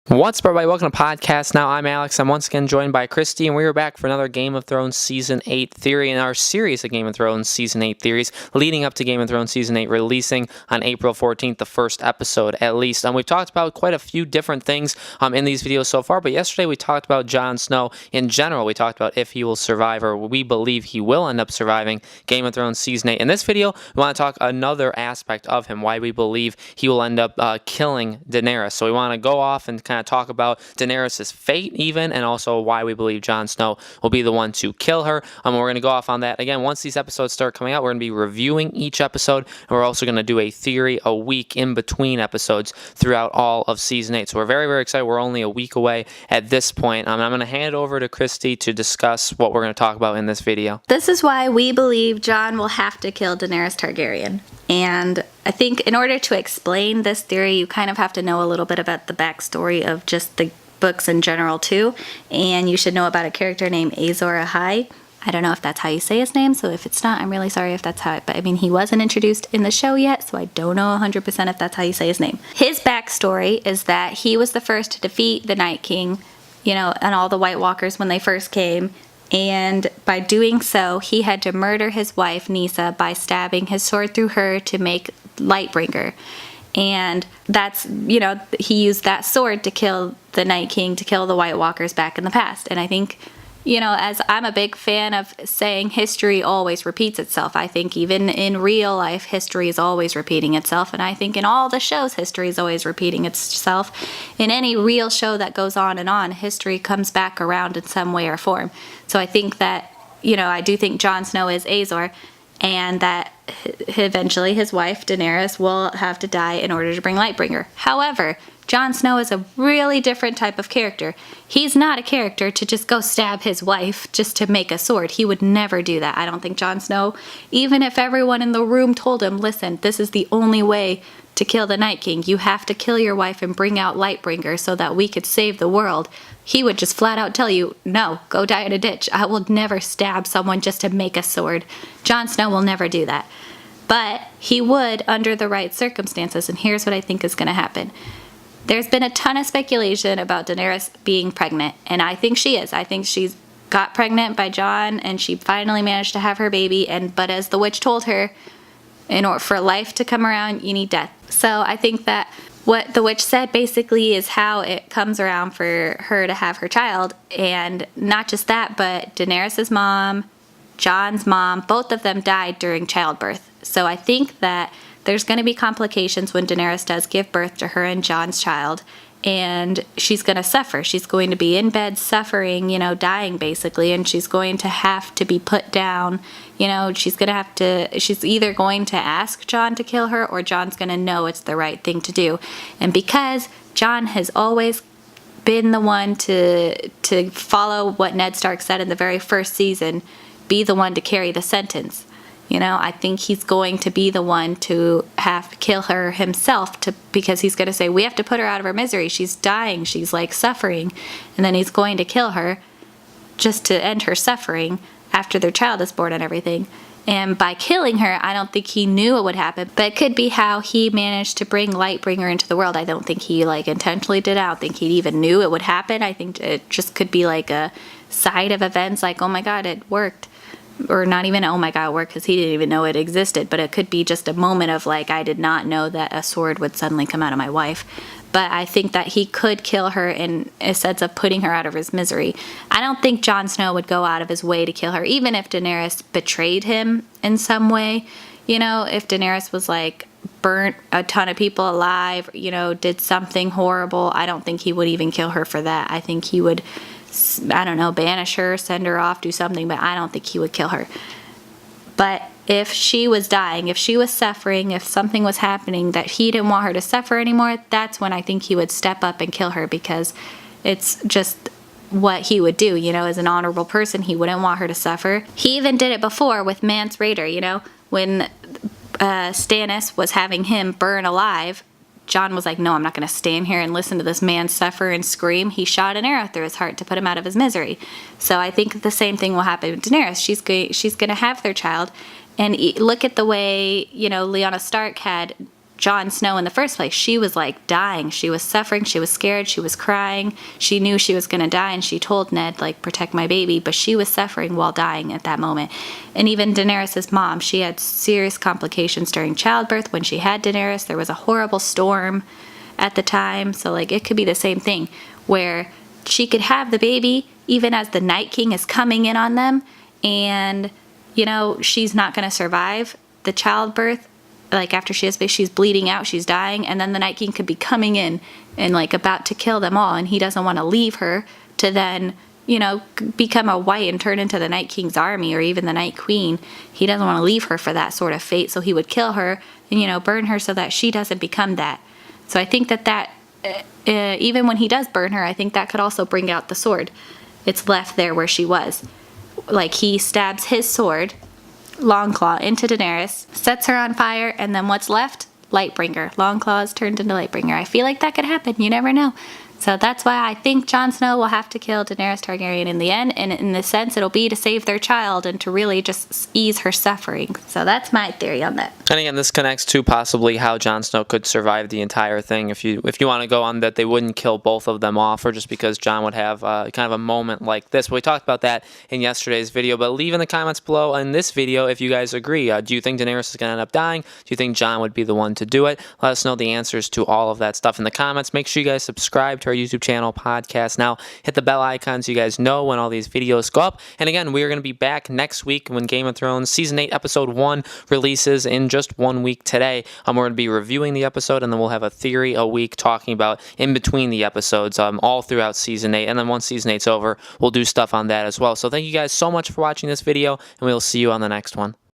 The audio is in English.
What's up, everybody? Welcome to Podcast Now. I'm Alex. I'm once again joined by Christy, and we are back for another Game of Thrones Season 8 theory in our series of Game of Thrones Season 8 theories, leading up to Game of Thrones Season 8 releasing on April 14th, the first episode at least. We've talked about quite a few different things in these videos so far, but yesterday we talked about Jon Snow in general. We talked about if he will survive, or we believe he will end up surviving Game of Thrones Season 8. In this video, we want to talk another aspect of him, why we believe he will end up killing Daenerys. So we want to go off and kind of talk about Daenerys' fate even, and also why we believe Jon Snow will be the one to kill her. We're going to go off on that. Again, once these episodes start coming out, we're going to be reviewing each episode, and we're also going to do a theory a week in between episodes throughout all of Season 8. So we're very, very excited. We're only a week away at this point. I'm going to hand it over to Christy to discuss what we're going to talk about in this video. This is why we believe Jon will have to kill Daenerys Targaryen. And I think in order to explain this theory, you kind of have to know a little bit about the backstory of just the books in general too. And you should know about a character named Azor Ahai. I don't know if that's how you say his name, so if it's not, I'm really sorry if that's how it, but I mean, he wasn't introduced in the show yet, so I don't know 100% if that's how you say his name. His backstory is that he was the first to defeat the Night King, and all the White Walkers when they first came. And by doing so, he had to murder his wife, Nisa, by stabbing his sword through her to make Lightbringer. And that's, he used that sword to kill the Night King, to kill the White Walkers back in the past. And I think, as I'm a big fan of saying history always repeats itself. I think even in real life, history is always repeating itself. And I think in all the shows, history is always repeating itself. In any real show that goes on, history comes back around in some way or form. So I think that, I do think Jon Snow is Azor, and that eventually his wife, Daenerys, will have to die in order to bring Lightbringer. However, Jon Snow is a really different type of character. He's not a character to just go stab his wife just to make a sword. He would never do that. I don't think Jon Snow, even if everyone in the room told him, listen, this is the only way to kill the Night King. You have to kill your wife and bring out Lightbringer so that we could save the world. He would just flat out tell you, no, go die in a ditch. I will never stab someone just to make a sword. Jon Snow will never do that. But he would under the right circumstances, and here's what I think is going to happen. There's been a ton of speculation about Daenerys being pregnant, and I think she is. I think she's got pregnant by Jon, and she finally managed to have her baby, but as the witch told her, in order for life to come around, you need death. So I think that what the witch said basically is how it comes around for her to have her child, and not just that, but Daenerys' mom, Jon's mom, both of them died during childbirth. So I think that there's going to be complications when Daenerys does give birth to her and Jon's child, and she's going to suffer. She's going to be in bed suffering, dying basically, and she's going to have to be put down. She's either going to ask Jon to kill her, or Jon's going to know it's the right thing to do. And because Jon has always been the one to follow what Ned Stark said in the very first season, be the one to carry the sentence. I think he's going to be the one to have to kill her himself because he's going to say, we have to put her out of her misery. She's dying. She's suffering. And then he's going to kill her just to end her suffering after their child is born and everything. And by killing her, I don't think he knew it would happen, but it could be how he managed to bring Lightbringer into the world. I don't think he intentionally did it. I don't think he even knew it would happen. I think it just could be a side of events, oh my God, it worked. Or not even, oh my God, it worked, because he didn't even know it existed. But it could be just a moment of I did not know that a sword would suddenly come out of my wife. But I think that he could kill her in a sense of putting her out of his misery. I don't think Jon Snow would go out of his way to kill her, even if Daenerys betrayed him in some way. If Daenerys was burnt a ton of people alive, did something horrible, I don't think he would even kill her for that. I think he would, banish her, send her off, do something, but I don't think he would kill her. But if she was dying, if she was suffering, if something was happening that he didn't want her to suffer anymore, that's when I think he would step up and kill her, because it's just what he would do, as an honorable person. He wouldn't want her to suffer. He even did it before with Mance Rayder, when Stannis was having him burn alive. Jon was no, I'm not going to stand here and listen to this man suffer and scream. He shot an arrow through his heart to put him out of his misery. So I think the same thing will happen with Daenerys. She's going to have their child. And look at the way, Lyanna Stark had Jon Snow in the first place. She was like dying. She was suffering. She was scared. She was crying. She knew she was going to die, and she told Ned, like, protect my baby, but she was suffering while dying at that moment. And even Daenerys' mom, she had serious complications during childbirth. When she had Daenerys, there was a horrible storm at the time. So, like, it could be the same thing where she could have the baby even as the Night King is coming in on them, and, you know, she's not going to survive the childbirth. Like, after she has baby, she's bleeding out, she's dying, and then the Night King could be coming in and, like, about to kill them all, and he doesn't want to leave her to then, you know, become a white and turn into the Night King's army, or even the Night Queen. He doesn't want to leave her for that sort of fate, so he would kill her and, you know, burn her so that she doesn't become that. So I think that even when he does burn her, I think that could also bring out the sword. It's left there where she was. Like, he stabs his sword, Longclaw, into Daenerys, sets her on fire, and then what's left? Lightbringer. Longclaw is turned into Lightbringer. I feel like that could happen. You never know. So that's why I think Jon Snow will have to kill Daenerys Targaryen in the end, and in the sense it'll be to save their child and to really just ease her suffering. So that's my theory on that. And again, this connects to possibly how Jon Snow could survive the entire thing. If you want to go on that, they wouldn't kill both of them off, or just because Jon would have kind of a moment like this. But we talked about that in yesterday's video. But leave in the comments below in this video if you guys agree. Do you think Daenerys is going to end up dying? Do you think Jon would be the one to do it? Let us know the answers to all of that stuff in the comments. Make sure you guys subscribe to our YouTube channel, podcast now. Hit the bell icon so you guys know when all these videos go up. And again, we are going to be back next week when Game of Thrones Season 8 Episode 1 releases in just 1 week today. We're going to be reviewing the episode, and then we'll have a theory a week talking about in between the episodes all throughout Season 8. And then once Season 8's over, we'll do stuff on that as well. So thank you guys so much for watching this video, and we'll see you on the next one.